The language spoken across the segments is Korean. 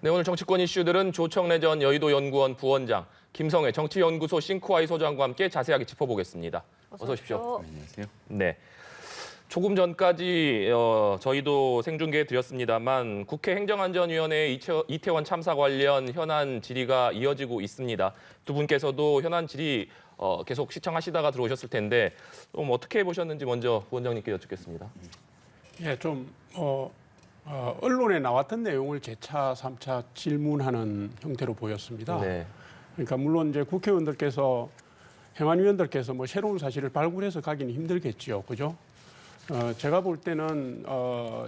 네, 오늘 정치권 이슈들은 조청래 전 여의도연구원 부원장, 김성회 정치연구소 싱크와이 소장과 함께 자세하게 짚어보겠습니다. 어서 오십시오. 안녕하세요. 네. 조금 전까지 저희도 생중계해 드렸습니다만 국회 행정안전위원회 이태원 참사 관련 현안 질의가 이어지고 있습니다. 두 분께서도 현안 질의 계속 시청하시다가 들어오셨을 텐데 좀 어떻게 보셨는지 먼저 부원장님께 여쭙겠습니다. 예, 언론에 나왔던 내용을 재차, 3차 질문하는 형태로 보였습니다. 네. 그러니까 물론 이제 국회의원들께서, 행안위원들께서 뭐 새로운 사실을 발굴해서 가기는 힘들겠지요. 그죠? 제가 볼 때는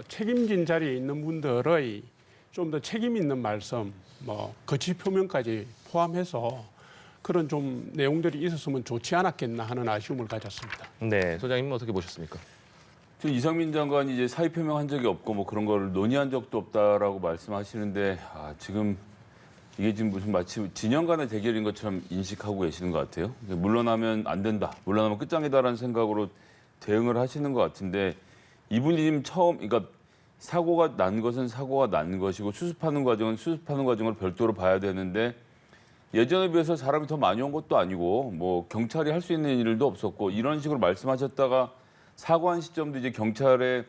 책임진 자리에 있는 분들의 좀 더 책임 있는 말씀, 뭐 거취 표명까지 포함해서 그런 좀 내용들이 있었으면 좋지 않았겠나 하는 아쉬움을 가졌습니다. 네, 소장님 어떻게 보셨습니까? 저 이상민 장관이 이제 사의 표명한 적이 없고 뭐 그런 걸 논의한 적도 없다라고 말씀하시는데 지금 이게 지금 무슨 마치 진영 간의 대결인 것처럼 인식하고 계시는 것 같아요. 물러나면 안 된다, 물러나면 끝장이다라는 생각으로 대응을 하시는 것 같은데 이분이 지금 그러니까 사고가 난 것은 사고가 난 것이고 수습하는 과정은 수습하는 과정을 별도로 봐야 되는데 예전에 비해서 사람이 더 많이 온 것도 아니고 뭐 경찰이 할 수 있는 일도 없었고 이런 식으로 말씀하셨다가 사고한 시점도 이제 경찰의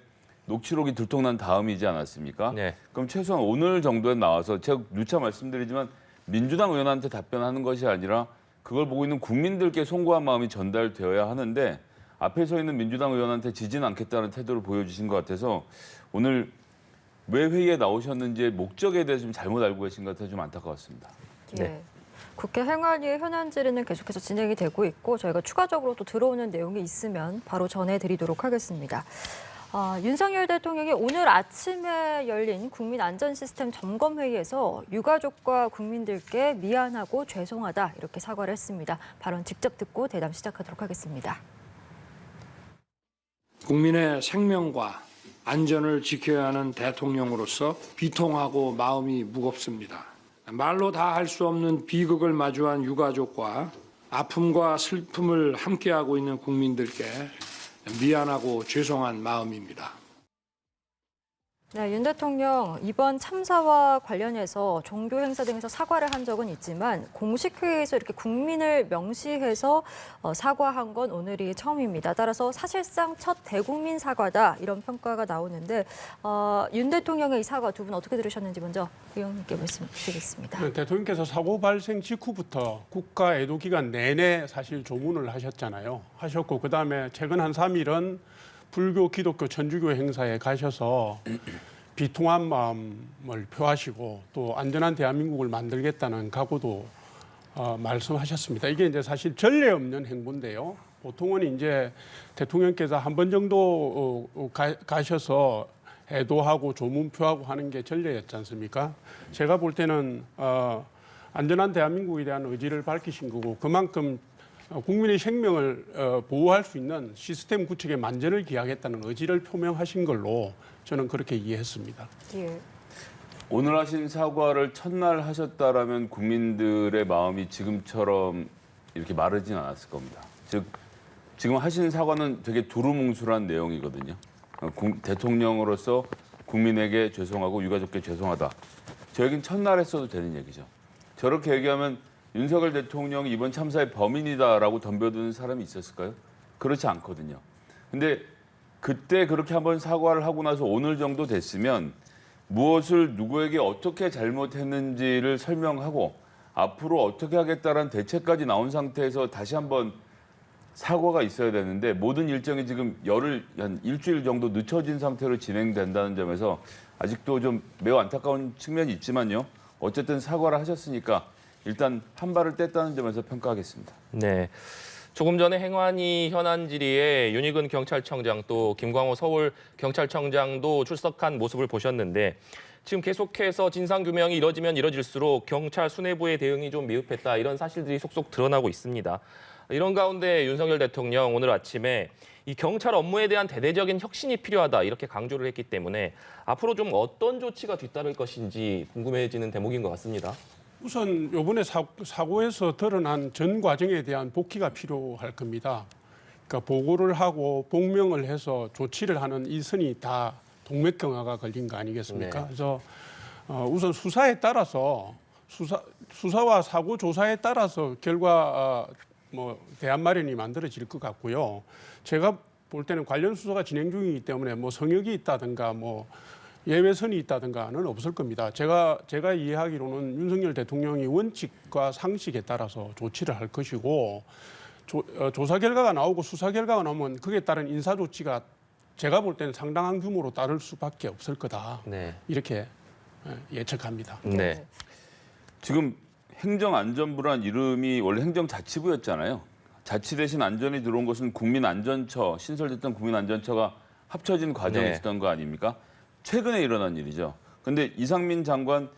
녹취록이 들통난 다음이지 않았습니까? 네. 그럼 최소한 오늘 정도에 나와서 제가 누차 말씀드리지만 민주당 의원한테 답변하는 것이 아니라 그걸 보고 있는 국민들께 송구한 마음이 전달되어야 하는데 앞에 서 있는 민주당 의원한테 지지는 않겠다는 태도를 보여주신 것 같아서 오늘 왜 회의에 나오셨는지의 목적에 대해서 좀 잘못 알고 계신 것 같아서 좀 안타까웠습니다. 네. 예. 국회 행안위의 현안 질의는 계속해서 진행이 되고 있고 저희가 추가적으로 또 들어오는 내용이 있으면 바로 전해드리도록 하겠습니다. 윤석열 대통령이 오늘 아침에 열린 국민안전시스템 점검회의에서 유가족과 국민들께 미안하고 죄송하다 이렇게 사과를 했습니다. 발언 직접 듣고 대담 시작하도록 하겠습니다. 국민의 생명과 안전을 지켜야 하는 대통령으로서 비통하고 마음이 무겁습니다. 말로 다 할 수 없는 비극을 마주한 유가족과 아픔과 슬픔을 함께하고 있는 국민들께 미안하고 죄송한 마음입니다. 네, 윤 대통령 이번 참사와 관련해서 종교 행사 등에서 사과를 한 적은 있지만 공식 회의에서 이렇게 국민을 명시해서 사과한 건 오늘이 처음입니다. 따라서 사실상 첫 대국민 사과다 이런 평가가 나오는데 윤 대통령의 이 사과 두 분 어떻게 들으셨는지 먼저 의원님께 말씀드리겠습니다. 네, 대통령께서 사고 발생 직후부터 국가 애도 기간 내내 사실 조문을 하셨고 그다음에 최근 한 3일은 불교, 기독교, 천주교 행사에 가셔서 비통한 마음을 표하시고 또 안전한 대한민국을 만들겠다는 각오도 말씀하셨습니다. 이게 이제 사실 전례 없는 행보인데요. 보통은 이제 대통령께서 한 번 정도 가셔서 애도하고 조문표하고 하는 게 전례였지 않습니까? 제가 볼 때는 안전한 대한민국에 대한 의지를 밝히신 거고 그만큼 국민의 생명을 보호할 수 있는 시스템 구축에 만전을 기하겠다는 의지를 표명하신 걸로 저는 그렇게 이해했습니다. 예. 오늘 하신 사과를 첫날 하셨다라면 국민들의 마음이 지금처럼 이렇게 마르진 않았을 겁니다. 즉 지금 하신 사과는 되게 두루뭉술한 내용이거든요. 대통령으로서 국민에게 죄송하고 유가족께 죄송하다. 저에겐 첫날 했어도 되는 얘기죠. 저렇게 얘기하면 윤석열 대통령이 이번 참사의 범인이다라고 덤벼드는 사람이 있었을까요? 그렇지 않거든요. 근데 그때 그렇게 한번 사과를 하고 나서 오늘 정도 됐으면 무엇을 누구에게 어떻게 잘못했는지를 설명하고 앞으로 어떻게 하겠다라는 대책까지 나온 상태에서 다시 한번 사과가 있어야 되는데 모든 일정이 지금 한 일주일 정도 늦춰진 상태로 진행된다는 점에서 아직도 좀 매우 안타까운 측면이 있지만요. 어쨌든 사과를 하셨으니까 일단 한 발을 뗐다는 점에서 평가하겠습니다. 네. 조금 전에 행안위 현안 질의에 윤희근 경찰청장 또 김광호 서울경찰청장도 출석한 모습을 보셨는데 지금 계속해서 진상규명이 이뤄지면 이뤄질수록 경찰 수뇌부의 대응이 좀 미흡했다 이런 사실들이 속속 드러나고 있습니다. 이런 가운데 윤석열 대통령 오늘 아침에 이 경찰 업무에 대한 대대적인 혁신이 필요하다 이렇게 강조를 했기 때문에 앞으로 좀 어떤 조치가 뒤따를 것인지 궁금해지는 대목인 것 같습니다. 우선 이번에 사고에서 드러난 전 과정에 대한 복귀가 필요할 겁니다. 그러니까 보고를 하고 복명을 해서 조치를 하는 이 선이 다 동맥경화가 걸린 거 아니겠습니까? 네. 그래서 우선 수사에 따라서 수사와 사고 조사에 따라서 결과 대안 마련이 만들어질 것 같고요. 제가 볼 때는 관련 수사가 진행 중이기 때문에 뭐 성역이 있다든가 뭐 예외선이 있다든가는 없을 겁니다. 제가 이해하기로는 윤석열 대통령이 원칙과 상식에 따라서 조치를 할 것이고 조사 결과가 나오고 수사 결과가 나오면 그에 따른 인사 조치가 제가 볼 때는 상당한 규모로 따를 수밖에 없을 거다. 네. 이렇게 예측합니다. 네. 지금 행정안전부란 이름이 원래 행정자치부였잖아요. 자치 대신 안전이 들어온 것은 국민안전처, 신설됐던 국민안전처가 합쳐진 과정이 네. 있었던 거 아닙니까? 최근에 일어난 일이죠. 근데 이상민 장관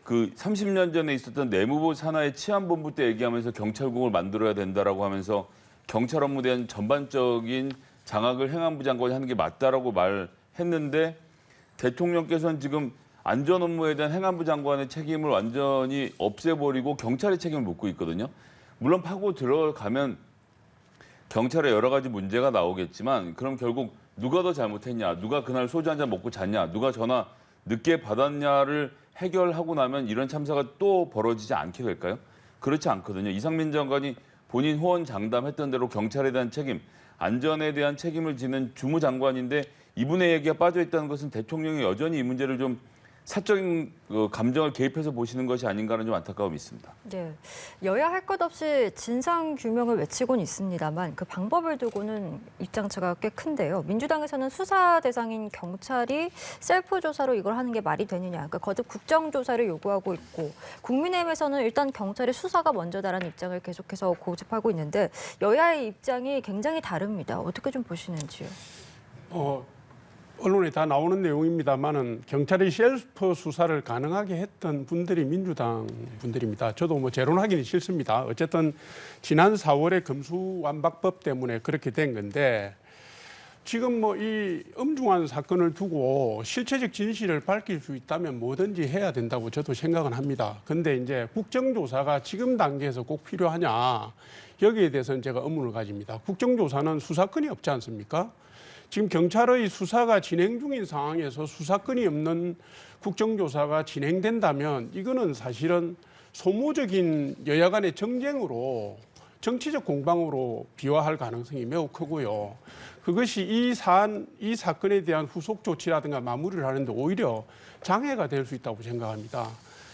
그 30년 전에 있었던 내무부 산하의 치안본부 때 얘기하면서 경찰국을 만들어야 된다라고 하면서 경찰 업무에 대한 전반적인 장악을 행안부 장관이 하는 게 맞다라고 말했는데 대통령께서는 지금 안전 업무에 대한 행안부 장관의 책임을 완전히 없애버리고 경찰의 책임을 묻고 있거든요. 물론 파고 들어가면 경찰에 여러 가지 문제가 나오겠지만 그럼 결국 누가 더 잘못했냐, 누가 그날 소주 한잔 먹고 잤냐, 누가 전화 늦게 받았냐를 해결하고 나면 이런 참사가 또 벌어지지 않게 될까요? 그렇지 않거든요. 이상민 장관이 본인 호언장담했던 대로 경찰에 대한 책임, 안전에 대한 책임을 지는 주무장관인데 이분의 얘기가 빠져있다는 것은 대통령이 여전히 이 문제를 좀 사적인 감정을 개입해서 보시는 것이 아닌가는 좀 안타까움이 있습니다. 네, 여야 할 것 없이 진상 규명을 외치고는 있습니다만 그 방법을 두고는 입장차가 꽤 큰데요. 민주당에서는 수사 대상인 경찰이 셀프 조사로 이걸 하는 게 말이 되느냐, 그러니까 거듭 국정조사를 요구하고 있고, 국민의힘에서는 일단 경찰의 수사가 먼저다라는 입장을 계속해서 고집하고 있는데 여야의 입장이 굉장히 다릅니다. 어떻게 좀 보시는지요? 언론에 다 나오는 내용입니다만은 경찰이 셀프 수사를 가능하게 했던 분들이 민주당 분들입니다. 저도 뭐 재론하기는 싫습니다. 어쨌든 지난 4월에 검수완박법 때문에 그렇게 된 건데 지금 뭐 이 엄중한 사건을 두고 실체적 진실을 밝힐 수 있다면 뭐든지 해야 된다고 저도 생각은 합니다. 근데 이제 국정조사가 지금 단계에서 꼭 필요하냐, 여기에 대해서는 제가 의문을 가집니다. 국정조사는 수사권이 없지 않습니까? 지금 경찰의 수사가 진행 중인 상황에서 수사권이 없는 국정조사가 진행된다면 이거는 사실은 소모적인 여야 간의 정쟁으로, 정치적 공방으로 비화할 가능성이 매우 크고요. 그것이 이 사건에 대한 후속 조치라든가 마무리를 하는데 오히려 장애가 될 수 있다고 생각합니다.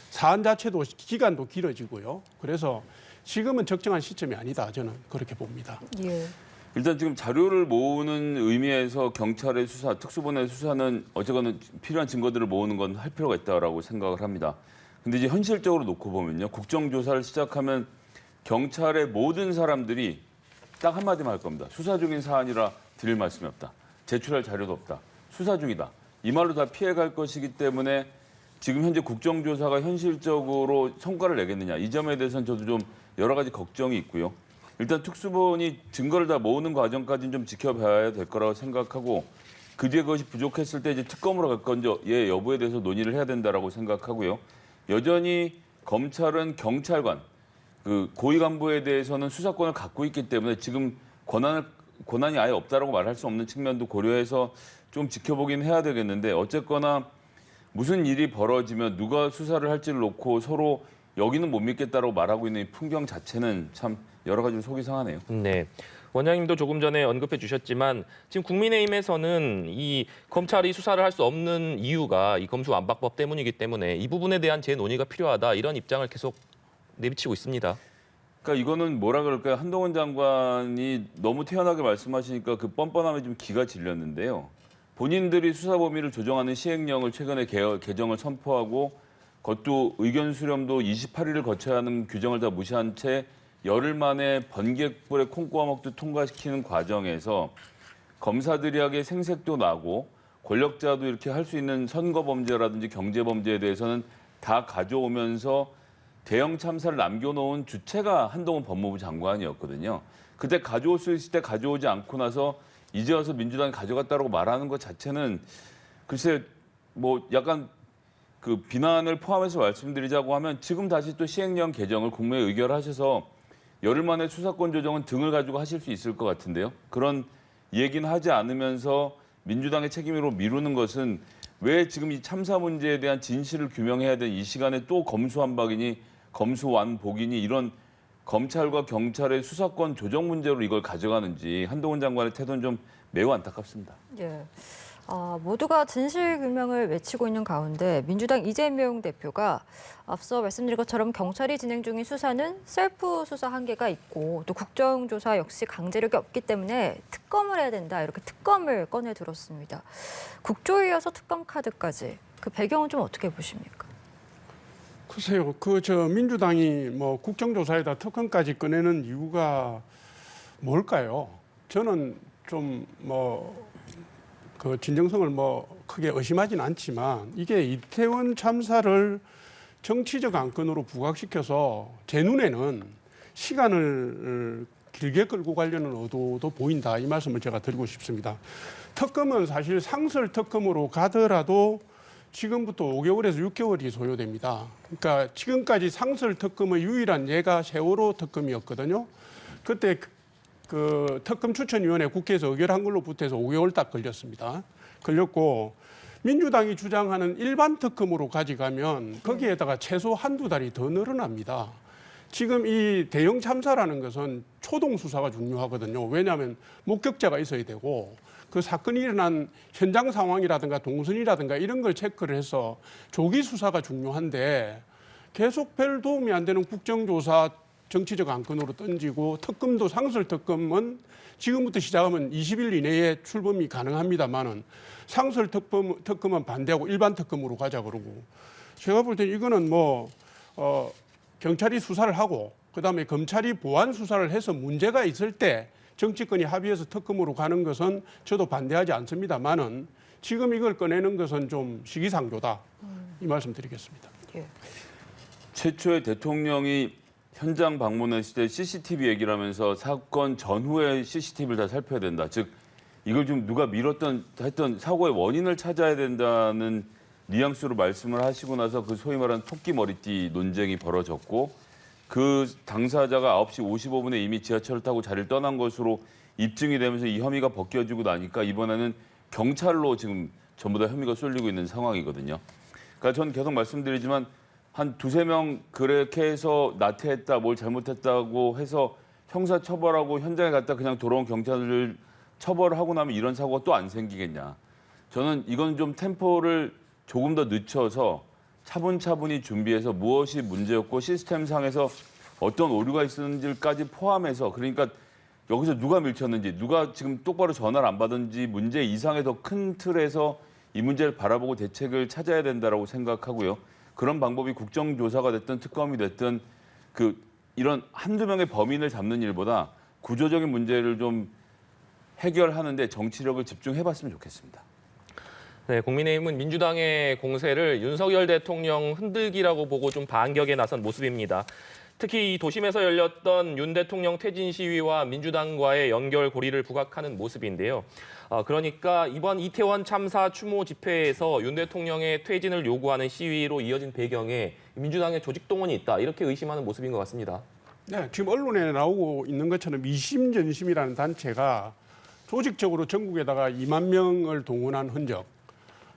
사안 자체도 기간도 길어지고요. 그래서 지금은 적정한 시점이 아니다, 저는 그렇게 봅니다. 예. 일단 지금 자료를 모으는 의미에서 경찰의 수사, 특수본의 수사는 어쨌거나 필요한 증거들을 모으는 건 할 필요가 있다고 생각을 합니다. 근데 이제 현실적으로 놓고 보면요. 국정조사를 시작하면 경찰의 모든 사람들이 딱 한마디만 할 겁니다. 수사 중인 사안이라 드릴 말씀이 없다. 제출할 자료도 없다. 수사 중이다. 이 말로 다 피해갈 것이기 때문에 지금 현재 국정조사가 현실적으로 성과를 내겠느냐. 이 점에 대해서는 저도 좀 여러 가지 걱정이 있고요. 일단 특수본이 증거를 다 모으는 과정까지는 좀 지켜봐야 될 거라고 생각하고 그 뒤에 그것이 부족했을 때 이제 특검으로 갈 건지 예 여부에 대해서 논의를 해야 된다라고 생각하고요. 여전히 검찰은 경찰관, 그 고위 간부에 대해서는 수사권을 갖고 있기 때문에 지금 권한이 아예 없다라고 말할 수 없는 측면도 고려해서 좀 지켜보긴 해야 되겠는데 어쨌거나 무슨 일이 벌어지면 누가 수사를 할지를 놓고 서로 여기는 못 믿겠다라고 말하고 있는 이 풍경 자체는 참 여러 가지로 속이 상하네요. 네. 원장님도 조금 전에 언급해 주셨지만 지금 국민의힘에서는 이 검찰이 수사를 할 수 없는 이유가 이 검수완박법 때문이기 때문에 이 부분에 대한 재논의가 필요하다, 이런 입장을 계속 내비치고 있습니다. 그러니까 이거는 뭐라 그럴까요? 한동훈 장관이 너무 태연하게 말씀하시니까 그 뻔뻔함에 좀 기가 질렸는데요. 본인들이 수사 범위를 조정하는 시행령을 최근에 개정을 선포하고 그것도 의견 수렴도 28일을 거쳐야 하는 규정을 다 무시한 채 열흘 만에 번개불에 콩 꼬아 먹듯 통과시키는 과정에서 검사들에게 생색도 나고 권력자도 이렇게 할 수 있는 선거 범죄라든지 경제 범죄에 대해서는 다 가져오면서 대형 참사를 남겨놓은 주체가 한동훈 법무부 장관이었거든요. 그때 가져올 수 있을 때 가져오지 않고 나서 이제 와서 민주당이 가져갔다고 말하는 것 자체는 글쎄 뭐 약간 그 비난을 포함해서 말씀드리자고 하면 지금 다시 또 시행령 개정을 국무회의 의결하셔서 열흘 만에 수사권 조정은 등을 가지고 하실 수 있을 것 같은데요. 그런 얘기는 하지 않으면서 민주당의 책임으로 미루는 것은 왜 지금 이 참사 문제에 대한 진실을 규명해야 될 이 시간에 또 검수완박이니 검수완복이니 이런 검찰과 경찰의 수사권 조정 문제로 이걸 가져가는지 한동훈 장관의 태도는 좀 매우 안타깝습니다. 예. 모두가 진실 규명을 외치고 있는 가운데 민주당 이재명 대표가 앞서 말씀드린 것처럼 경찰이 진행 중인 수사는 셀프 수사 한계가 있고 또 국정조사 역시 강제력이 없기 때문에 특검을 해야 된다 이렇게 특검을 꺼내 들었습니다. 국조이어서 특검 카드까지 그 배경은 좀 어떻게 보십니까? 글쎄요, 민주당이 뭐 국정조사에다 특검까지 꺼내는 이유가 뭘까요? 저는 좀 그 진정성을 크게 의심하진 않지만 이게 이태원 참사를 정치적 안건으로 부각시켜서 제 눈에는 시간을 길게 끌고 가려는 의도도 보인다 이 말씀을 제가 드리고 싶습니다. 특검은 사실 상설 특검으로 가더라도 지금부터 5개월에서 6개월이 소요됩니다. 그러니까 지금까지 상설 특검의 유일한 예가 세월호 특검이었거든요. 그때 그 특검 추천위원회 국회에서 의결한 걸로 부터해서 5개월 딱 걸렸습니다. 걸렸고 민주당이 주장하는 일반 특검으로 가져가면 거기에다가 최소 한두 달이 더 늘어납니다. 지금 이 대형 참사라는 것은 초동 수사가 중요하거든요. 왜냐하면 목격자가 있어야 되고 그 사건이 일어난 현장 상황이라든가 동선이라든가 이런 걸 체크를 해서 조기 수사가 중요한데 계속 별 도움이 안 되는 국정조사 정치적 안건으로 던지고 특검도 상설 특검은 지금부터 시작하면 20일 이내에 출범이 가능합니다만은 상설 특검은 반대하고 일반 특검으로 가자 그러고 제가 볼 때 이거는 경찰이 수사를 하고 그다음에 검찰이 보완 수사를 해서 문제가 있을 때 정치권이 합의해서 특검으로 가는 것은 저도 반대하지 않습니다만은 지금 이걸 꺼내는 것은 좀 시기상조다 이 말씀 드리겠습니다. 예. 최초의 대통령이 현장 방문했을 때 CCTV 얘기를 하면서 사건 전후의 CCTV를 다 살펴야 된다. 즉 이걸 좀 누가 했던 사고의 원인을 찾아야 된다는 뉘앙스로 말씀을 하시고 나서 그 소위 말하는 토끼 머리띠 논쟁이 벌어졌고 그 당사자가 9시 55분에 이미 지하철을 타고 자리를 떠난 것으로 입증이 되면서 이 혐의가 벗겨지고 나니까 이번에는 경찰로 지금 전부 다 혐의가 쏠리고 있는 상황이거든요. 그러니까 저는 계속 말씀드리지만 한 두세 명 그렇게 해서 나태했다, 뭘 잘못했다고 해서 형사 처벌하고 현장에 갔다 그냥 돌아온 경찰을 처벌하고 나면 이런 사고가 또 안 생기겠냐. 저는 이건 좀 템포를 조금 더 늦춰서 차분차분히 준비해서 무엇이 문제였고 시스템상에서 어떤 오류가 있었는지까지 포함해서 그러니까 여기서 누가 밀쳤는지 누가 지금 똑바로 전화를 안 받은지 문제 이상의 더 큰 틀에서 이 문제를 바라보고 대책을 찾아야 된다라고 생각하고요. 그런 방법이 국정조사가 됐든 특검이 됐든 이런 한두 명의 범인을 잡는 일보다 구조적인 문제를 좀 해결하는데 정치력을 집중해봤으면 좋겠습니다. 네, 국민의힘은 민주당의 공세를 윤석열 대통령 흔들기라고 보고 좀 반격에 나선 모습입니다. 특히 이 도심에서 열렸던 윤 대통령 퇴진 시위와 민주당과의 연결고리를 부각하는 모습인데요. 그러니까 이번 이태원 참사 추모 집회에서 윤 대통령의 퇴진을 요구하는 시위로 이어진 배경에 민주당의 조직 동원이 있다. 이렇게 의심하는 모습인 것 같습니다. 네, 지금 언론에 나오고 있는 것처럼 이심전심이라는 단체가 조직적으로 전국에다가 2만 명을 동원한 흔적,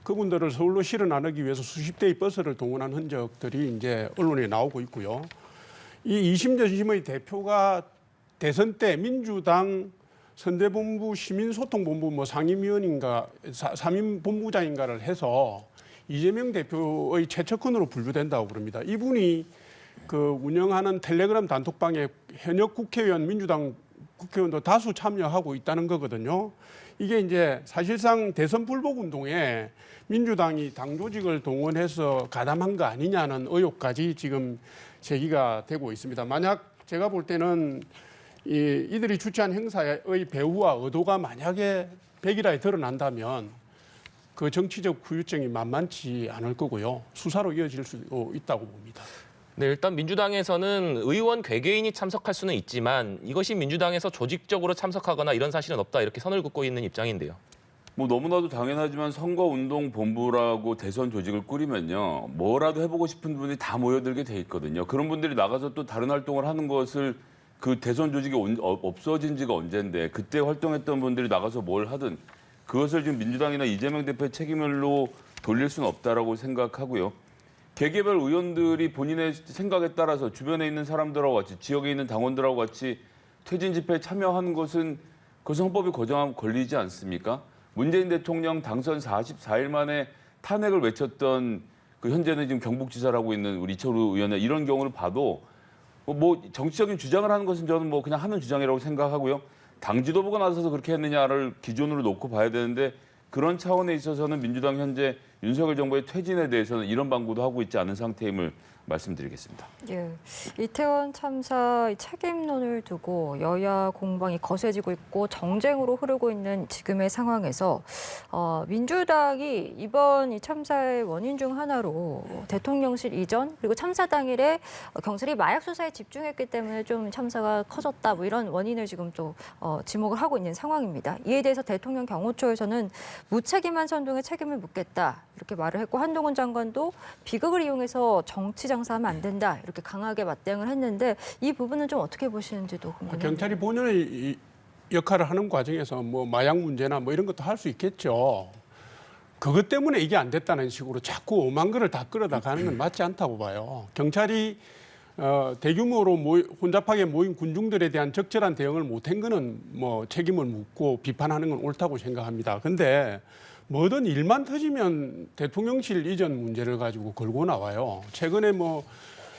그분들을 서울로 실어 나르기 위해서 수십 대의 버스를 동원한 흔적들이 이제 언론에 나오고 있고요. 이 이심전심의 대표가 대선 때 민주당 선대본부 시민소통본부 상임위원인가 상임본부장인가를 해서 이재명 대표의 최측근으로 분류된다고 그럽니다. 이분이 그 운영하는 텔레그램 단톡방에 현역 국회의원 민주당 국회의원도 다수 참여하고 있다는 거거든요. 이게 이제 사실상 대선 불복 운동에 민주당이 당 조직을 동원해서 가담한 거 아니냐는 의혹까지 지금 제기가 되고 있습니다. 만약 제가 볼 때는 이들이 주최한 행사의 배후와 의도가 만약에 백일화에 드러난다면 그 정치적 후유증이 만만치 않을 거고요. 수사로 이어질 수도 있다고 봅니다. 네, 일단 민주당에서는 의원 개개인이 참석할 수는 있지만 이것이 민주당에서 조직적으로 참석하거나 이런 사실은 없다 이렇게 선을 긋고 있는 입장인데요. 뭐 너무나도 당연하지만 선거운동본부라고 대선 조직을 꾸리면요. 뭐라도 해보고 싶은 분이 다 모여들게 돼 있거든요. 그런 분들이 나가서 또 다른 활동을 하는 것을 그 대선 조직이 없어진 지가 언젠데 그때 활동했던 분들이 나가서 뭘 하든 그것을 지금 민주당이나 이재명 대표의 책임으로 돌릴 수는 없다라고 생각하고요. 개개별 의원들이 본인의 생각에 따라서 주변에 있는 사람들하고 같이 지역에 있는 당원들하고 같이 퇴진 집회에 참여한 것은 그것은 헌법이 고정한 권리지 않습니까? 문재인 대통령 당선 44일 만에 탄핵을 외쳤던 그 현재는 지금 경북지사라고 있는 우리 이철우 의원의 이런 경우를 봐도 뭐 정치적인 주장을 하는 것은 저는 뭐 그냥 하는 주장이라고 생각하고요. 당 지도부가 나서서 그렇게 했느냐를 기준으로 놓고 봐야 되는데 그런 차원에 있어서는 민주당 현재 윤석열 정부의 퇴진에 대해서는 이런 방구도 하고 있지 않은 상태임을 말씀드리겠습니다. 예, 이태원 참사 책임론을 두고 여야 공방이 거세지고 있고 정쟁으로 흐르고 있는 지금의 상황에서 민주당이 이번 이 참사의 원인 중 하나로 대통령실 이전 그리고 참사 당일에 경찰이 마약 수사에 집중했기 때문에 좀 참사가 커졌다 뭐 이런 원인을 지금 또 지목을 하고 있는 상황입니다. 이에 대해서 대통령 경호처에서는 무책임한 선동에 책임을 묻겠다 이렇게 말을 했고 한동훈 장관도 비극을 이용해서 정치 장사하면 안 된다 이렇게 강하게 맞대응을 했는데 이 부분은 좀 어떻게 보시는지도 궁금합니다. 경찰이 본연의 역할을 하는 과정에서 뭐 마약 문제나 뭐 이런 것도 할 수 있겠죠. 그것 때문에 이게 안 됐다는 식으로 자꾸 오만 거를 다 끌어다 가는 건 맞지 않다고 봐요. 경찰이 대규모로 혼잡하게 모인 군중들에 대한 적절한 대응을 못한 거는 뭐 책임을 묻고 비판하는 건 옳다고 생각합니다. 근데 뭐든 일만 터지면 대통령실 이전 문제를 가지고 걸고 나와요. 최근에 뭐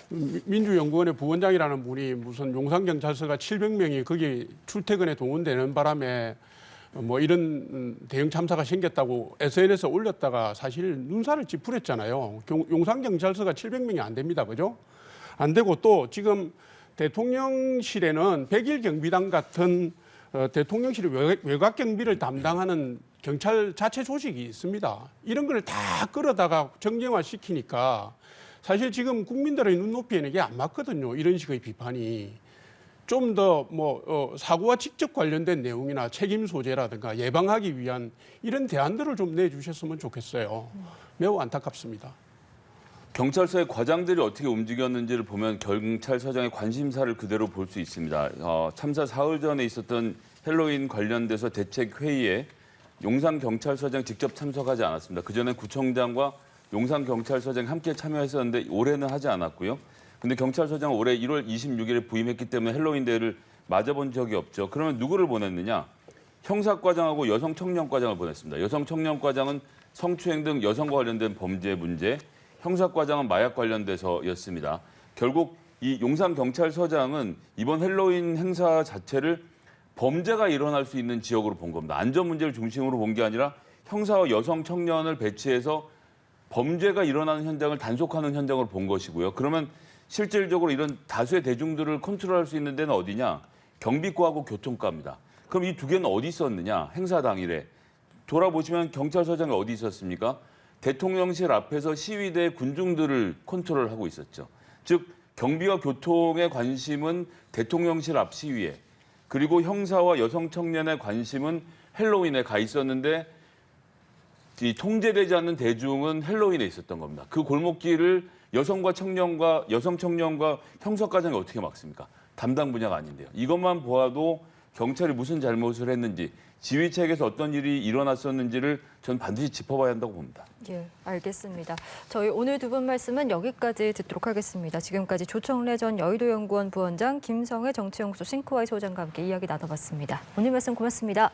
민주연구원의 부원장이라는 분이 무슨 용산경찰서가 700명이 거기 출퇴근에 동원되는 바람에 뭐 이런 대형 참사가 생겼다고 SNS에 올렸다가 사실 눈살을 찌푸렸잖아요. 용산경찰서가 700명이 안 됩니다. 그죠? 안 되고 또 지금 대통령실에는 100일 경비단 같은 대통령실의 외곽 경비를 담당하는 경찰 자체 조직이 있습니다. 이런 걸 다 끌어다가 정쟁화시키니까 사실 지금 국민들의 눈높이에는 이게 안 맞거든요. 이런 식의 비판이. 좀 더 사고와 직접 관련된 내용이나 책임 소재라든가 예방하기 위한 이런 대안들을 좀 내주셨으면 좋겠어요. 매우 안타깝습니다. 경찰서의 과장들이 어떻게 움직였는지를 보면 경찰서장의 관심사를 그대로 볼 수 있습니다. 참사 사흘 전에 있었던 헬로윈 관련돼서 대책회의에 용산경찰서장 직접 참석하지 않았습니다. 그전에 구청장과 용산경찰서장이 함께 참여했었는데 올해는 하지 않았고요. 근데 경찰서장은 올해 1월 26일에 부임했기 때문에 헬로윈 대회를 맞아본 적이 없죠. 그러면 누구를 보냈느냐? 형사과장하고 여성청년과장을 보냈습니다. 여성청년과장은 성추행 등 여성과 관련된 범죄 문제, 형사과장은 마약 관련돼서였습니다. 결국 이 용산경찰서장은 이번 헬로윈 행사 자체를 범죄가 일어날 수 있는 지역으로 본 겁니다. 안전 문제를 중심으로 본 게 아니라 형사와 여성 청년을 배치해서 범죄가 일어나는 현장을 단속하는 현장으로 본 것이고요. 그러면 실질적으로 이런 다수의 대중들을 컨트롤할 수 있는 데는 어디냐? 경비과하고 교통과입니다. 그럼 이 두 개는 어디 있었느냐? 행사 당일에. 돌아보시면 경찰서장이 어디 있었습니까? 대통령실 앞에서 시위대 군중들을 컨트롤하고 있었죠. 즉 경비와 교통의 관심은 대통령실 앞 시위에 그리고 형사와 여성 청년의 관심은 헬로윈에 가 있었는데 이 통제되지 않는 대중은 헬로윈에 있었던 겁니다. 그 골목길을 여성 청년과 형사과장이 어떻게 막습니까? 담당 분야가 아닌데요. 이것만 보아도 경찰이 무슨 잘못을 했는지 지휘체계에서 어떤 일이 일어났었는지를 전 반드시 짚어봐야 한다고 봅니다. 예, 알겠습니다. 저희 오늘 두 분 말씀은 여기까지 듣도록 하겠습니다. 지금까지 조청래 전 여의도연구원 부원장, 김성애 정치연구소 싱크와이 소장과 함께 이야기 나눠봤습니다. 오늘 말씀 고맙습니다.